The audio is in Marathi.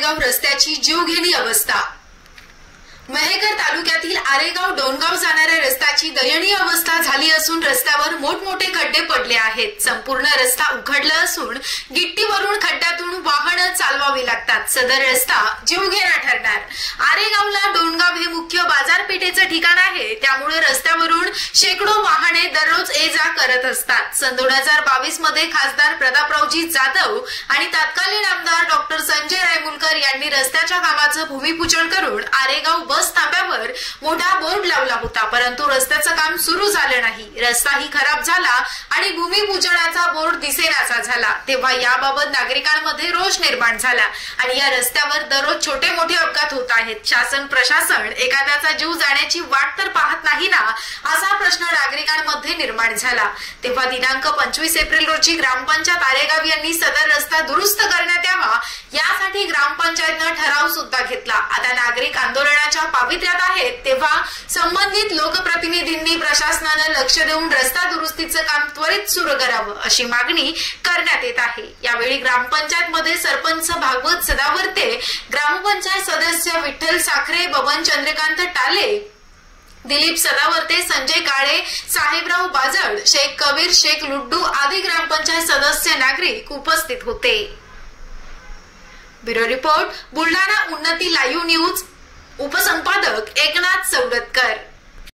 आरेगाव रस्त्याची जीवघेणी अवस्था। मेहकर तालुक्यातील आरेगाव डोणगाव जाणाऱ्या रस्त्याची दयनीय अवस्था झाली असून रस्त्यावर मोठमोठे खड्डे पडले आहेत। संपूर्ण रस्ता उखडला असून गिट्टीवरून खड्ड्यातून वाहनं चालवावी लागतात। सदर रस्ता जीवघेणा ठरणार। आरेगावला डोणगाव हे मुख्य बाजारपेठेचं ठिकाण आहे, त्यामुळे रस्त्यावरून शेकडो वाहने दररोज ये जा करत असतात। सन 2022 मध्ये खासदार प्रतापरावजी जाधव आणि तत्कालीन आमदार डॉक्टर संजय रायमुलकर यांनी रस्त्याच्या कामाचं भूमिपूजन करून आरेगाव बस थांब्यावर मोठा बोर्ड लावला होता, परंतु रस्त्याचं काम सुरू झालं नाही। रस्ताही खराब झाला आणि भूमिपूजनाचा बोर्ड दिसेनासा झाला। तेव्हा याबाबत नागरिकांमध्ये रोष निर्माण झाला आणि या रस्त्यावर दररोज छोटे मोठे अपघात होत आहेत। शासन प्रशासन एखाद्याचा जीव जाण्याची वाट तर पाहत नाही ना, असा प्रश्न नागरिकांमध्ये निर्माण झाला। तेव्हा दिनांक 25 एप्रिल रोजी ग्रामपंचायत आरेगाव यांनी सदर रस्ता दुरुस्त करण्यात यावा यासाठी ग्रामपंचायतनं ठराव सुद्धा घेतला। आता नागरिक आंदोलनाच्या पावित्र्यात आहेत, तेव्हा संबंधित लोकप्रतिनिधींनी प्रशासनानं लक्ष देऊन रस्ता दुरुस्तीचं काम त्वरित सुरू करावं अशी मागणी करण्यात येत आहे। यावेळी ग्रामपंचायत मध्ये सरपंच भागवत सदावर्ते, ग्रामपंचायत सदस्य विठ्ठल साखरे, बबन चंद्रकांत टाले, दिलीप सदावर्ते, संजय काळे, साहेबराव बाजळ, शेख कबीर, शेख लुड्डू आदी ग्रामपंचायत सदस्य नागरिक उपस्थित होते। ब्युरो रिपोर्ट, बुलढाणा उन्नती लाईव्ह न्यूज, उपसंपादक एकनाथ सवडतकर।